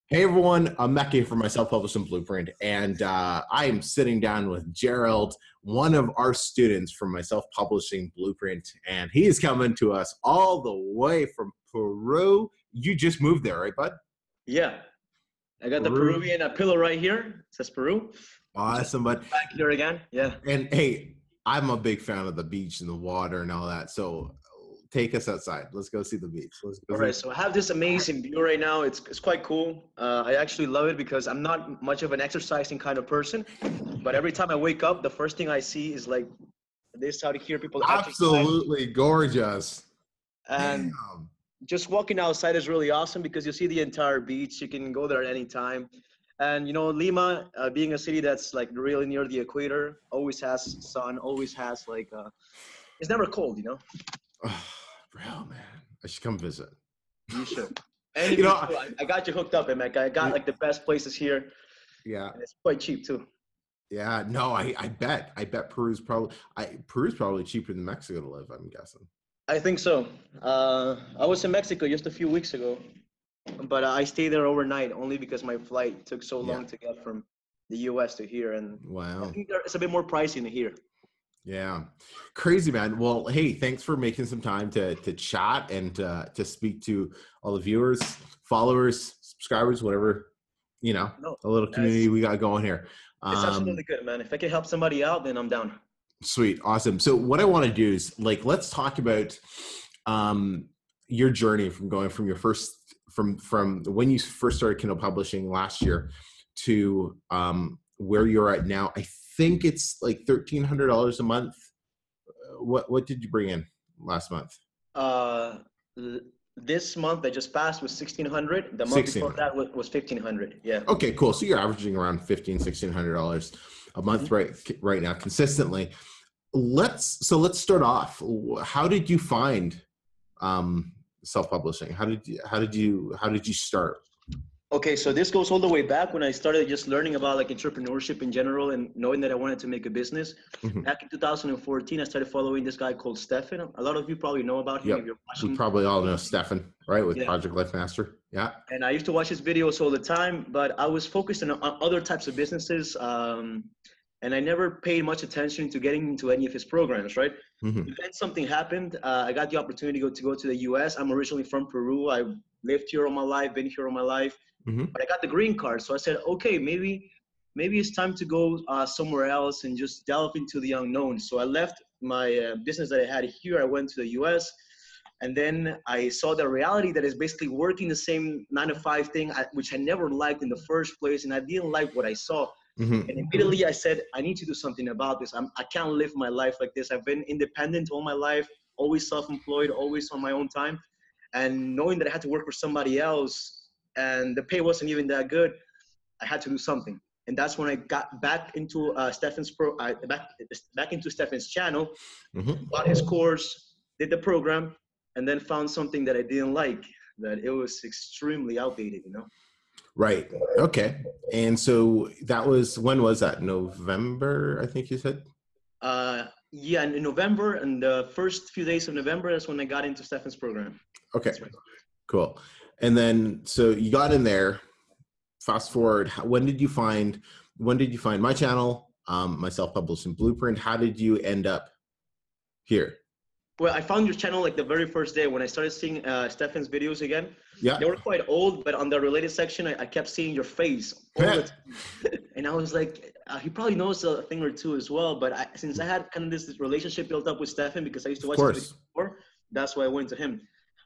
Hey everyone, I'm Mecca from my self-publishing blueprint, and I am sitting down with Gerald, one of our students from my self-publishing blueprint, and he is coming to us all the way from Peru. You just moved there, right, bud? Yeah, I got the Peru. Peruvian pillow right here. It says Peru. Just Awesome, bud. back here again. Yeah. And hey, I'm a big fan of the beach and the water and all that. So take us outside. Let's go see the beach. Let's go All see. right. So I have this amazing view right now. It's quite cool. I actually love it because I'm not much of an exercising kind of person, but every time I wake up, the first thing I see is like this out here, people exercise. Absolutely gorgeous. And Damn. just walking outside is really awesome because you see the entire beach. You can go there at any time. And Lima, being a city that's like really near the equator, always has sun, always has like, it's never cold. Oh, bro, man, I should come visit. You should. And You know, I got you hooked up, Emeka. I got like the best places here. yeah, And it's quite cheap too. yeah. No, I bet Peru's probably cheaper than Mexico to live, I'm guessing. I think so. I was in Mexico just a few weeks ago, but I stayed there overnight only because my flight took so Yeah. long to get from the US to here. And I Wow. think it's a bit more pricey than here. Yeah. Crazy, man. Well, hey, thanks for making some time to chat and to speak to all the viewers, followers, subscribers, whatever, No, a little community it's, we got going here. it's absolutely good, man. If I can help somebody out, then I'm down. Sweet. Awesome. So what I want to do is let's talk about your journey from going from your first, from when you first started Kindle publishing last year to where you're at now. I think it's like $1,300 a month. What did you bring in last month? This month that just passed was 1,600. The month 16. before that was 1,500. Yeah. Okay, cool. So you're averaging around $1,600 a month right now consistently. Let's start off. How did you find self-publishing? How did you start? Okay, so this goes all the way back when I started just learning about like entrepreneurship in general and knowing that I wanted to make a business. Mhm. Back in 2014, I started following this guy called Stefan. A lot of you probably know about him if Yep. you're We watching. probably all know Stefan, right? With Yeah. Project Life Master. Yeah. And I used to watch his videos all the time, but I was focused on other types of businesses. And I never paid much attention to getting into any of his programs, right? Mm-hmm. But then something happened. I got the opportunity to go to the US. I'm originally from Peru. I lived here all my life, been here all my life. Mm-hmm. But I got the green card. So I said, okay, maybe it's time to go somewhere else and just delve into the unknown. So I left my business that I had here. I went to the US. And then I saw the reality that is basically working the same 9 to 5 thing, which I never liked in the first place. And I didn't like what I saw. Mm-hmm. And immediately I said, I need to do something about this. I can't live my life like this. I've been independent all my life, always self-employed, always on my own time. And knowing that I had to work for somebody else and the pay wasn't even that good, I had to do something. And that's when I got back into back into Stefan's channel, Mm-hmm. bought his course, did the program, and then found something that I didn't like, that it was extremely outdated. Right. Okay. And so when was that? November, I think you said? Yeah, in November, and the first few days of November, that's when I got into Stefan's program. Okay. Right. Cool. And then, so you got in there, fast forward, when did you find my channel, my self-publishing blueprint? How did you end up here? Well, I found your channel like the very first day when I started seeing Stefan's videos again. Yeah. They were quite old, but on the related section, I kept seeing your face all the time. And I was like, he probably knows a thing or two as well. But since I had kind of this relationship built up with Stefan because I used to watch his videos before, that's why I went to him.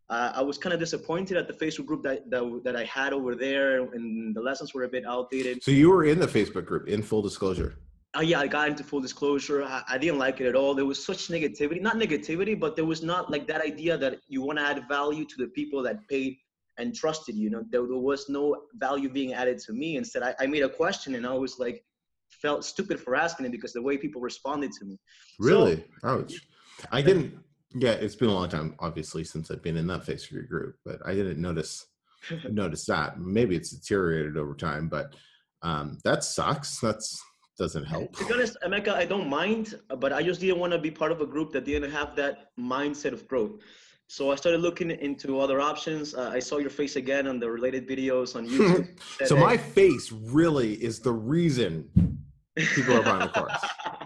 I was kind of disappointed at the Facebook group that I had over there, and the lessons were a bit outdated. So you were in the Facebook group, in full disclosure. Yeah, I got into full disclosure. I didn't like it at all. There was such negativity, not negativity, but there was not like that idea that you want to add value to the people that paid and trusted you. There was no value being added to me. Instead, I made a question and I was like, felt stupid for asking it because the way people responded to me. Really? So, ouch. I didn't. Yeah, it's been a long time, obviously, since I've been in that Facebook group, but I didn't notice that. Maybe it's deteriorated over time, but that sucks. Doesn't help. To be honest, Emeka, I don't mind, but I just didn't want to be part of a group that didn't have that mindset of growth. So I started looking into other options. I saw your face again on the related videos on YouTube. Said, So hey. my face really is the reason people are buying the course.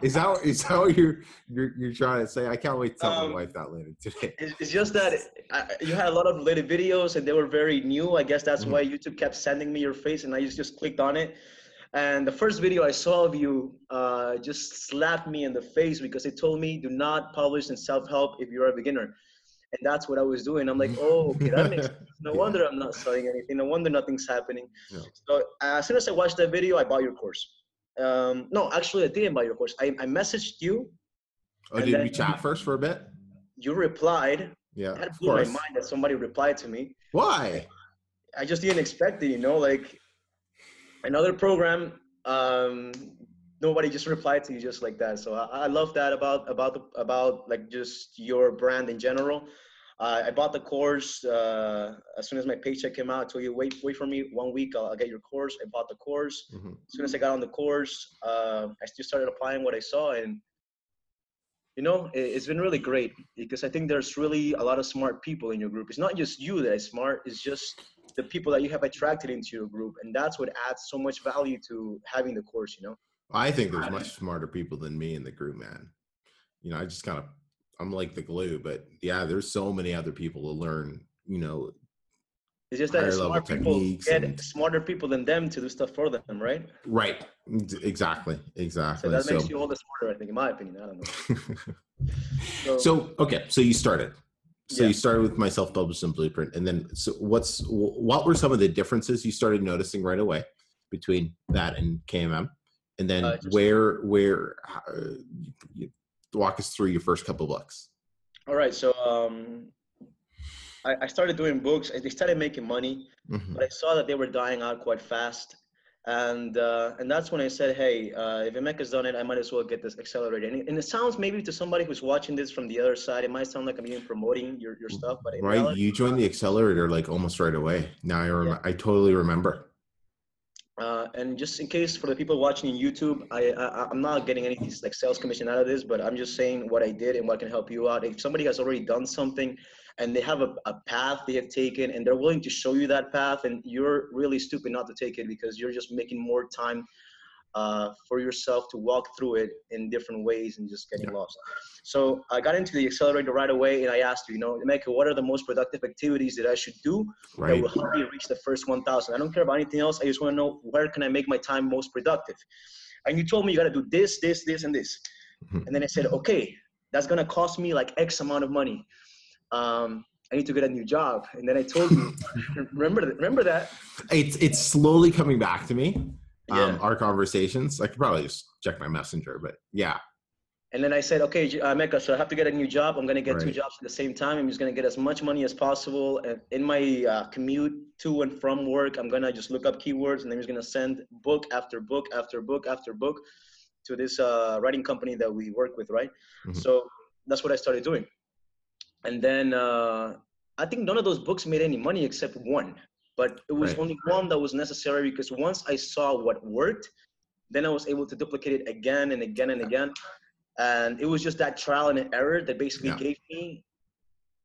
Is that what you're trying to say? I can't wait to tell my wife that later today. It's just that you had a lot of related videos and they were very new. I guess that's why YouTube kept sending me your face, and I just clicked on it. And the first video I saw of you just slapped me in the face because it told me do not publish in self-help if you're a beginner. And that's what I was doing. I'm like, oh, okay, that makes sense. No wonder I'm not selling anything. No wonder nothing's happening. Yeah. So as soon as I watched that video, I bought your course. No, actually, I didn't buy your course. I messaged you. Oh, did we chat first for a bit? You replied. Yeah, That blew my mind that somebody replied to me. Why? I just didn't expect it, like another program, nobody just replied to you just like that. So I love that about like just your brand in general. I bought the course as soon as my paycheck came out. I told you, wait for me 1 week. I'll get your course. I bought the course. As soon as I got on the course, I just started applying what I saw, and it's been really great because I think there's really a lot of smart people in your group. It's not just you that is smart. It's just the people that you have attracted into your group, and that's what adds so much value to having the course. I think there's much smarter people than me in the group, man. I just I'm like the glue, but yeah, there's so many other people to learn, it's just that smart people get smarter people than them to do stuff for them, right? Right. Exactly. So that makes you all the smarter, I think, in my opinion. I don't know. So you started. You started with my self-publishing blueprint, and then what were some of the differences you started noticing right away between that and KMM, and then where walk us through your first couple books. All right, so I started doing books. They started making money, but I saw that they were dying out quite fast. And that's when I said, hey, if Emeka's done it, I might as well get this accelerated. And it sounds maybe to somebody who's watching this from the other side, it might sound like I'm even promoting your stuff. But right, reality, you joined the accelerator like almost right away. Now I totally remember. And just in case for the people watching on YouTube, I'm not getting any like sales commission out of this, but I'm just saying what I did and what can help you out. If somebody has already done something and they have a path they have taken and they're willing to show you that path, and you're really stupid not to take it because you're just making more time for yourself to walk through it in different ways and just getting lost. So I got into the accelerator right away, and I asked you, Emeka, what are the most productive activities that I should do that will help me reach the first 1,000? I don't care about anything else. I just want to know, where can I make my time most productive? And you told me you got to do this, this, this, and this. And then I said, okay, that's going to cost me like X amount of money. I need to get a new job. And then I told you, remember that? It's slowly coming back to me. Our conversations. I could probably just check my messenger, but yeah. And then I said, okay, Emeka, so I have to get a new job. I'm going to get 2 jobs at the same time. I'm just going to get as much money as possible. And in my commute to and from work, I'm going to just look up keywords, and I'm just going to send book after book after book after book to this writing company that we work with, right? So that's what I started doing. And then I think none of those books made any money except one. But it was only one that was necessary, because once I saw what worked, then I was able to duplicate it again and again and again. And it was just that trial and error that basically gave me,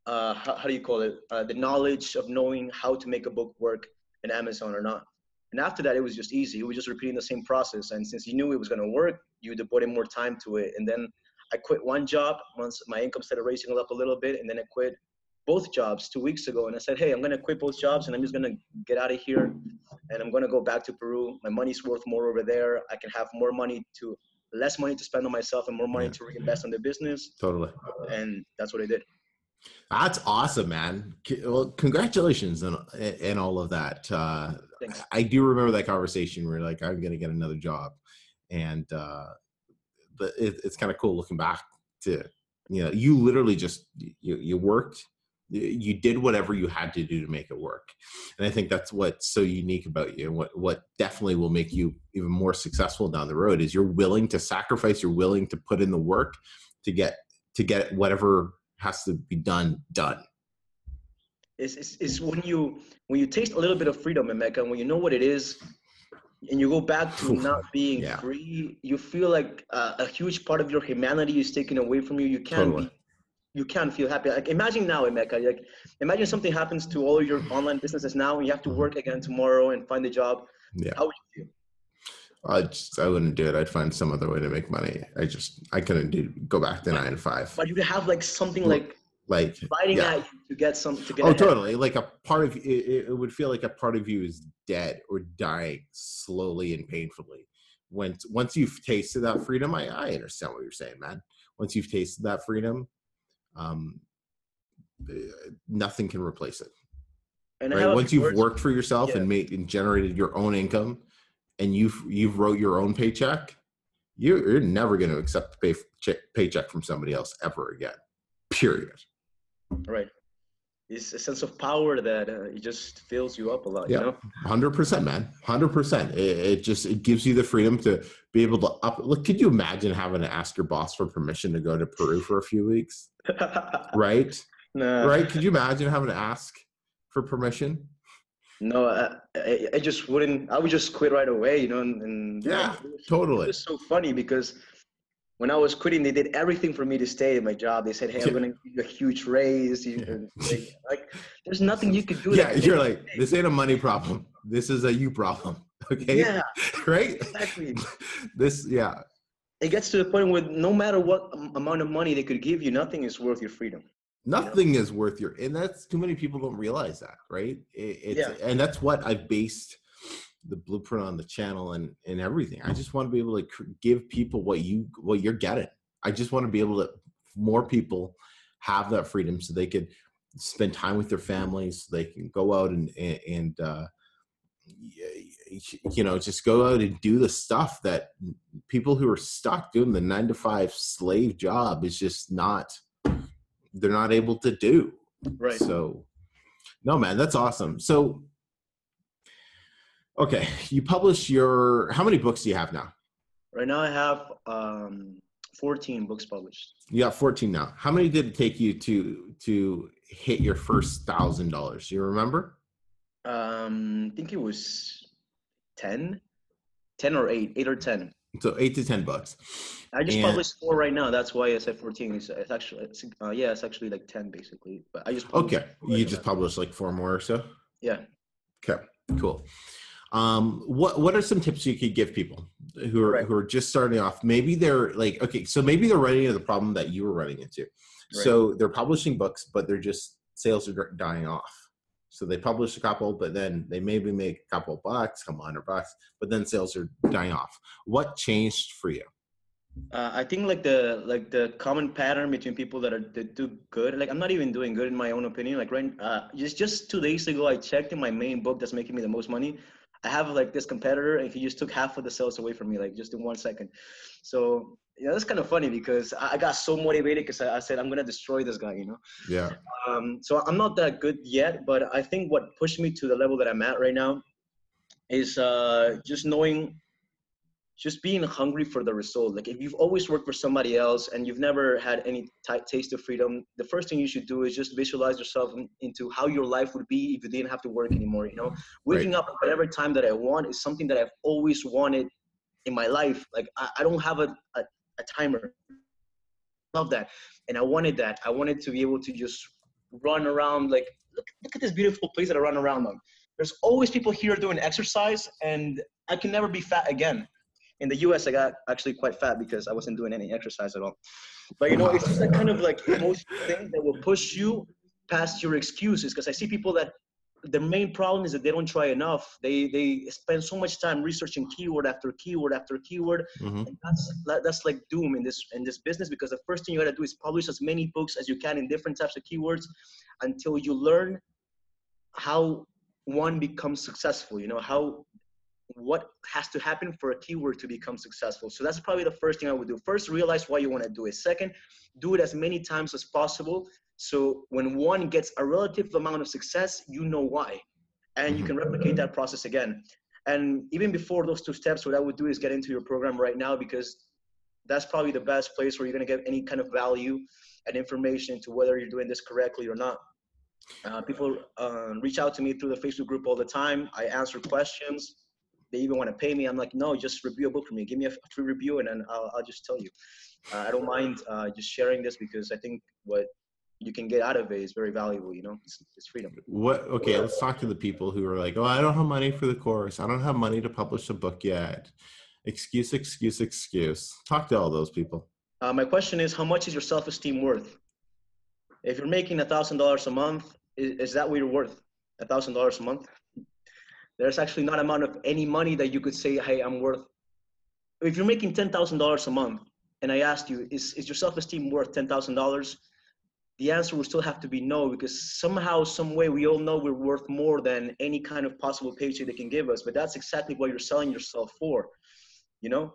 how do you call it? The knowledge of knowing how to make a book work in Amazon or not. And after that, it was just easy. It was just repeating the same process. And since you knew it was going to work, you devoted more time to it. And then I quit one job once my income started raising up a little bit. And then I quit both jobs 2 weeks ago. And I said, hey, I'm going to quit both jobs, and I'm just going to get out of here. And I'm going to go back to Peru. My money's worth more over there. I can have less money to spend on myself and more money to reinvest in the business. Totally. And that's what I did. That's awesome, man. Well, congratulations and all of that. Thanks. I do remember that conversation where like, I'm going to get another job. And but it's kind of cool looking back to, you literally just, you worked, you did whatever you had to do to make it work. And I think that's what's so unique about you, and what definitely will make you even more successful down the road is you're willing to sacrifice, you're willing to put in the work to get whatever has to be done. It's when you taste a little bit of freedom, Emeka, and when you know what it is, and you go back to not being free, you feel like a huge part of your humanity is taken away from you. You can't be you can't feel happy. Like imagine now, Emeka, like imagine something happens to all your online businesses now and you have to work again tomorrow and find a job. Yeah. How would you feel? I wouldn't do it. I'd find some other way to make money. I couldn't go back to 9 to 5. But you have like something like biting yeah. at you to get some to get Oh, ahead. totally. Like a part of it would feel like a part of you is dead or dying slowly and painfully. Once you've tasted that freedom, I understand what you're saying, man. Once you've tasted that freedom, nothing can replace it. And right? Once you've worked for yourself and made and generated your own income, and you've wrote your own paycheck, you're never going to accept a paycheck from somebody else ever again. Period. Right. It's a sense of power that it just fills you up a lot. Yeah, you know? 100%, man. 100%. It gives you the freedom to be able to look. Could you imagine having to ask your boss for permission to go to Peru for a few weeks? Right? Nah. Right? Could you imagine having to ask for permission? No, I just wouldn't. I would just quit right away, you know. And yeah, totally. It was so funny because when I was quitting, they did everything for me to stay at my job. They said, "Hey, I'm going to give you a huge raise." Like, there's nothing you could do. Yeah, you're like, this ain't a money problem. This is a you problem. Okay. Yeah. Right. Exactly. Yeah. It gets to the point where no matter what amount of money they could give you, nothing is worth your freedom. Nothing is worth and that's too many people don't realize that, right? And that's what I've based the blueprint on the channel and everything. I just want to be able to give people what you're getting. I just want to be able to more people have that freedom so they could spend time with their families. So they can go out and just go out and do the stuff that people who are stuck doing the 9 to 5 slave job is just they're not able to do. Right. So, no, man, that's awesome. So, okay, you publish how many books do you have now? Right now I have 14 books published. You got 14 now. How many did it take you to hit your first $1,000? Do you remember? I think it was 10 or 8 or 10. So 8 to 10 bucks. I just published 4 right now. That's why I said 14. It's actually like 10 basically. But I just you just published like 4 more or so. Yeah. Okay. Cool. What are some tips you could give people who are just starting off? Maybe they're like, okay, so maybe they're running into the problem that you were running into. Right. So they're publishing books, but sales are dying off. So they publish a couple, but then they maybe make a couple bucks, $100, but then sales are dying off. What changed for you? I think like the common pattern between people that do good. Like I'm not even doing good in my own opinion. Like just 2 days ago, I checked in my main book that's making me the most money. I have like this competitor, and he just took half of the sales away from me, like just in 1 second. So that's kind of funny because I got so motivated because I said I'm gonna destroy this guy, you know. Yeah. So I'm not that good yet, but I think what pushed me to the level that I'm at right now is just being hungry for the result. Like if you've always worked for somebody else and you've never had any taste of freedom, the first thing you should do is just visualize yourself into how your life would be if you didn't have to work anymore. You know, waking up at whatever time that I want is something that I've always wanted in my life. Like I don't have a timer. Love that. And I wanted that. I wanted to be able to just run around. Like, look at this beautiful place that I run around on. There's always people here doing exercise, and I can never be fat again. In the US, I got actually quite fat because I wasn't doing any exercise at all. But, it's just that kind of like emotional thing that will push you past your excuses. Because I see people that the main problem is that they don't try enough. They spend so much time researching keyword after keyword after keyword. Mm-hmm. And that's like doom in this business, because the first thing you got to do is publish as many books as you can in different types of keywords until you learn how one becomes successful. What has to happen for a keyword to become successful. So that's probably the first thing I would do. First, realize why you want to do it. Second, do it as many times as possible. So when one gets a relative amount of success, you know why. And you can replicate that process again. And even before those 2 steps, what I would do is get into your program right now, because that's probably the best place where you're going to get any kind of value and information to whether you're doing this correctly or not. People reach out to me through the Facebook group all the time. I answer questions. They even want to pay me. I'm like, no, just review a book for me. Give me a free review, and then I'll just tell you. I don't mind just sharing this, because I think what you can get out of it is very valuable. You know, it's freedom. Okay, let's talk to the people who are like, oh, I don't have money for the course. I don't have money to publish a book yet. Excuse, excuse, excuse. Talk to all those people. My question is, how much is your self-esteem worth? If you're making $1,000 a month, is that what you're worth? $1,000 a month? There's actually not amount of any money that you could say, hey, I'm worth. If you're making $10,000 a month, and I asked you, is your self-esteem worth $10,000? The answer will still have to be no, because somehow, some way, we all know we're worth more than any kind of possible paycheck they can give us. But that's exactly what you're selling yourself for. You know,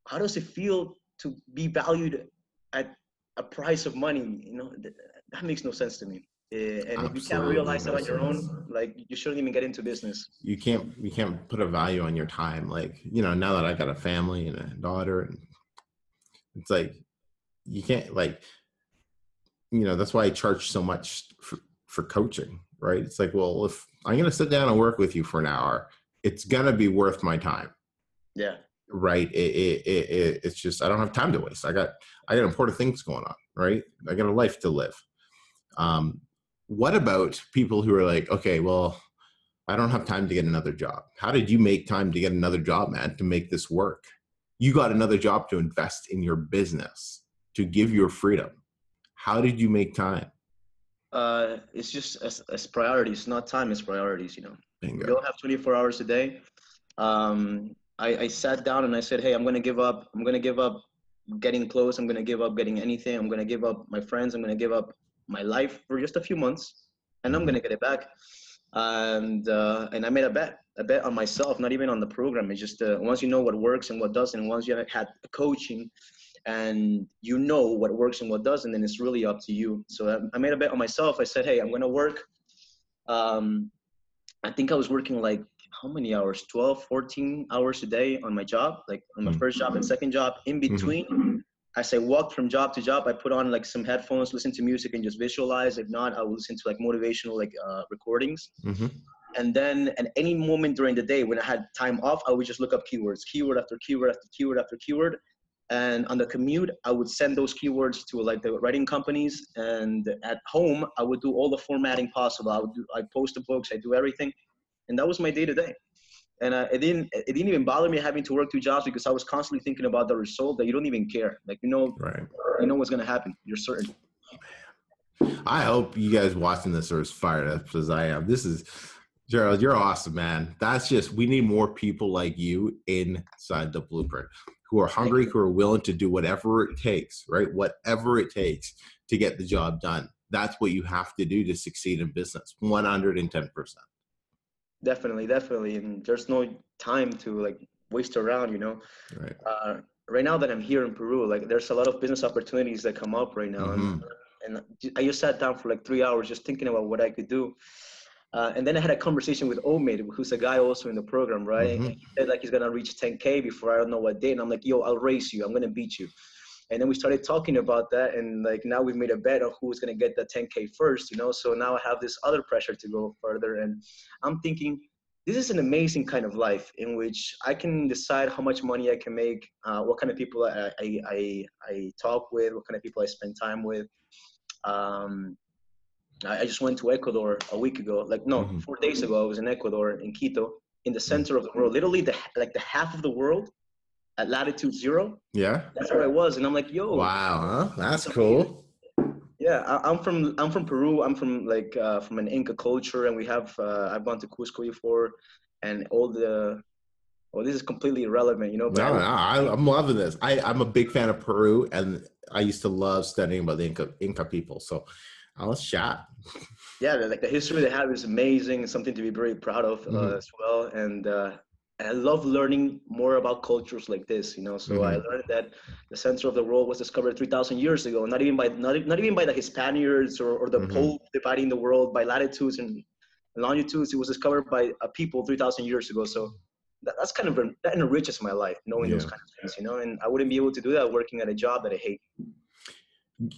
how does it feel to be valued at a price of money? You know, that makes no sense to me. And if you can't realize that on your own, like, you shouldn't even get into business. You can't put a value on your time. Like, you know, now that I got a family and a daughter, and it's like, you can't, like, you know, that's why I charge so much for coaching, right? It's like, well, if I'm going to sit down and work with you for an hour, it's going to be worth my time. Yeah. Right. It's just, I don't have time to waste. I got important things going on, right? I got a life to live. What about people who are like, okay, well, I don't have time to get another job. How did you make time to get another job, man, to make this work? You got another job to invest in your business, to give your freedom. How did you make time? It's just as priorities, not time, as priorities, you know. Bingo. We all have 24 hours a day. I sat down and I said, hey, I'm going to give up getting close. I'm going to give up getting anything. I'm going to give up my friends. I'm going to give up my life for just a few months, and I'm going to get it back. And I made a bet on myself, not even on the program. It's just once you know what works and what doesn't, once you have had coaching and you know what works and what doesn't, then it's really up to you. So I made a bet on myself. I said, hey, I'm going to work. I think I was working like, how many hours? 12, 14 hours a day on my job, like on my first job and second job. In between, as I walked from job to job, I put on like some headphones, listen to music, and just visualize. If not, I would listen to like motivational recordings. And then at any moment during the day when I had time off, I would just look up keywords, keyword after keyword after keyword after keyword. And on the commute, I would send those keywords to like the writing companies. And at home, I would do all the formatting possible. I post the books, I do everything. And that was my day to day. And it didn't even bother me having to work 2 jobs, because I was constantly thinking about the result that you don't even care. Like, you know, right. You know what's going to happen. You're certain. I hope you guys watching this are as fired up as I am. This is, Gerald, you're awesome, man. That's just, we need more people like you inside the Blueprint, who are hungry, who are willing to do whatever it takes, right? Whatever it takes to get the job done. That's what you have to do to succeed in business. 110%. Definitely. And there's no time to like waste around, you know. Right. Right now that I'm here in Peru, like there's a lot of business opportunities that come up right now. And I just sat down for like 3 hours just thinking about what I could do. And then I had a conversation with Omid, who's a guy also in the program, right? And he said like he's gonna reach 10K before I don't know what date. And I'm like, yo, I'll race you. I'm gonna beat you. And then we started talking about that, and like now we've made a bet on who's gonna get the 10K first, you know. So now I have this other pressure to go further, and I'm thinking this is an amazing kind of life in which I can decide how much money I can make, what kind of people I talk with, what kind of people I spend time with. I just went to Ecuador a week ago, 4 days ago. I was in Ecuador, in Quito, in the center of the world, literally the half of the world. At latitude 0. Yeah. That's where I was. And I'm like, yo. Wow, huh? That's cool. Yeah, I'm from Peru. I'm from from an Inca culture, and we have I've gone to Cusco before, and this is completely irrelevant, you know. But I'm loving this. I'm a big fan of Peru, and I used to love studying about the Inca people. So let's chat. Yeah, like the history they have is amazing. It's something to be very proud of as well. And I love learning more about cultures like this, you know. So I learned that the center of the world was discovered 3,000 years ago, not even by the Hispaniards or the Pope dividing the world by latitudes and longitudes. It was discovered by a people 3,000 years ago. So that enriches my life, knowing those kind of things, you know. And I wouldn't be able to do that working at a job that I hate.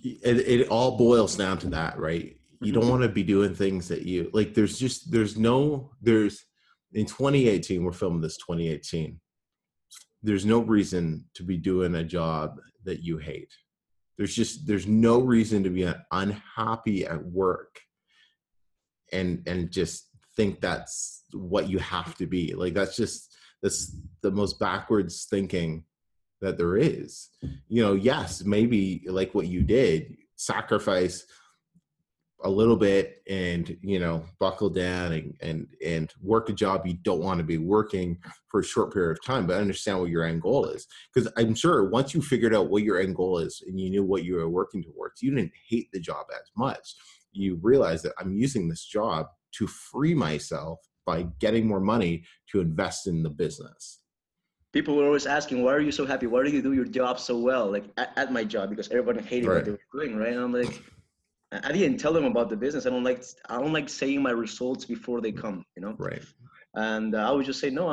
It all boils down to that, right? You don't want to be doing things that you like. In 2018, we're filming this 2018. There's no reason to be doing a job that you hate. There's no reason to be unhappy at work and just think that's what you have to be. Like, that's the most backwards thinking that there is. Yes, maybe like what you did, sacrifice a little bit and buckle down and work a job you don't want to be working for a short period of time, but understand what your end goal is. Because I'm sure once you figured out what your end goal is and you knew what you were working towards, you didn't hate the job as much. You realize that I'm using this job to free myself by getting more money to invest in the business. People were always asking, why are you so happy? Why do you do your job so well? Like at my job, because everybody hated what they were doing, right? And I'm like, I didn't tell them about the business. I don't like saying my results before they come, Right. And I would just say, no,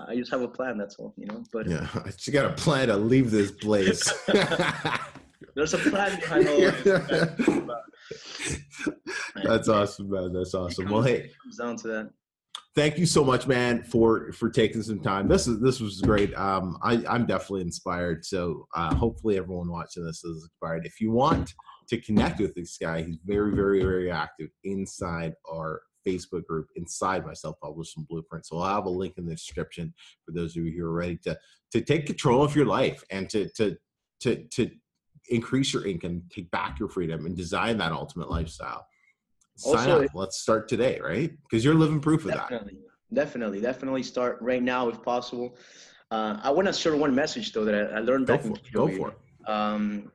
I just have a plan. That's all, But yeah, you got a plan to leave this place. There's a plan behind all of it. That's awesome, man. That's awesome. Well, hey, it comes down to that. Thank you so much, man, for taking some time. This was great. I'm definitely inspired. So hopefully everyone watching this is inspired. If you want to connect with this guy, he's very, very, very active inside our Facebook group, inside my self-publishing blueprint. So I'll have a link in the description for those of you who are ready to take control of your life and to increase your income, take back your freedom, and design that ultimate lifestyle. Sign up. Let's start today, right? Because you're living proof of that. Definitely start right now if possible. I want to share one message though that I learned back in Kindle. Go for it.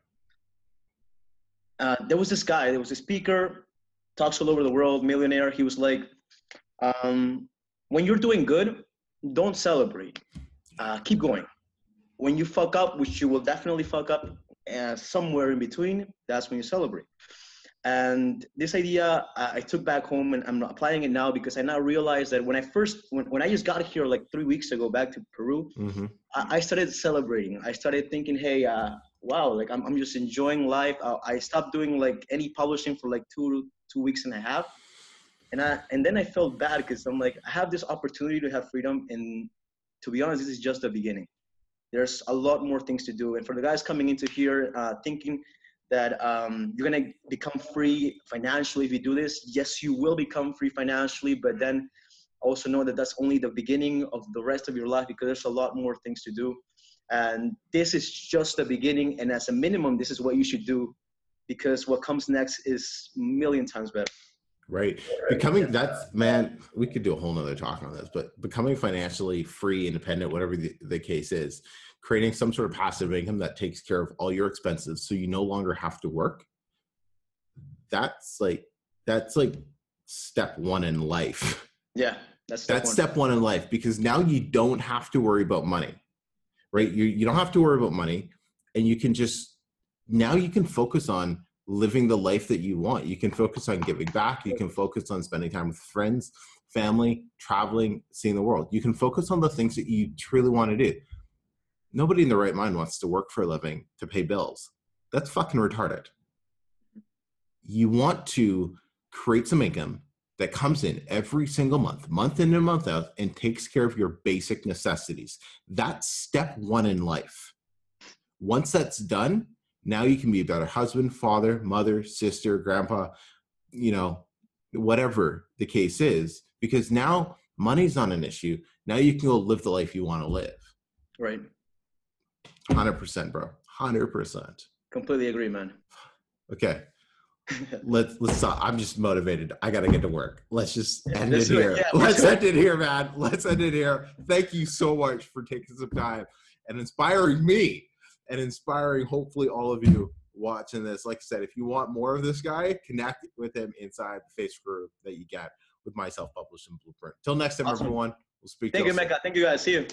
There was this guy. There was a speaker, talks all over the world, millionaire. He was like, when you're doing good, don't celebrate. Keep going. When you fuck up, which you will definitely fuck up, somewhere in between, that's when you celebrate. And this idea I took back home, and I'm applying it now because I now realize that when I just got here like 3 weeks ago back to Peru, I started celebrating. I started thinking, hey, wow, like I'm just enjoying life. I stopped doing like any publishing for like two weeks and a half. And then I felt bad because I'm like, I have this opportunity to have freedom. And to be honest, this is just the beginning. There's a lot more things to do. And for the guys coming into here thinking that you're going to become free financially if you do this, yes, you will become free financially, but then also know that that's only the beginning of the rest of your life, because there's a lot more things to do. And this is just the beginning. And as a minimum, this is what you should do, because what comes next is a million times better. Right. Man, we could do a whole nother talk on this, but becoming financially free, independent, whatever the case is, creating some sort of passive income that takes care of all your expenses so you no longer have to work. That's like step one in life. Yeah. That's step one in life, because now you don't have to worry about money, right? You don't have to worry about money, and you can focus on living the life that you want. You can focus on giving back. You can focus on spending time with friends, family, traveling, seeing the world. You can focus on the things that you truly want to do. Nobody in their right mind wants to work for a living to pay bills. That's fucking retarded. You want to create some income that comes in every single month in and month out, and takes care of your basic necessities. That's step one in life. Once that's done, now you can be a better husband, father, mother, sister, grandpa, whatever the case is, because now money's not an issue. Now you can go live the life you want to live. Right. 100%, bro. 100%. Completely agree, man. Okay. Let's stop. I'm just motivated. I got to get to work. Let's just end it here. Let's end it here, man. Let's end it here. Thank you so much for taking some time and inspiring me, and inspiring hopefully all of you watching this. Like I said, if you want more of this guy, connect with him inside the Facebook group that you get with my self-publishing blueprint. Till next time, everyone. We'll speak to you. Thank you, Mecca. Thank you, guys. See you.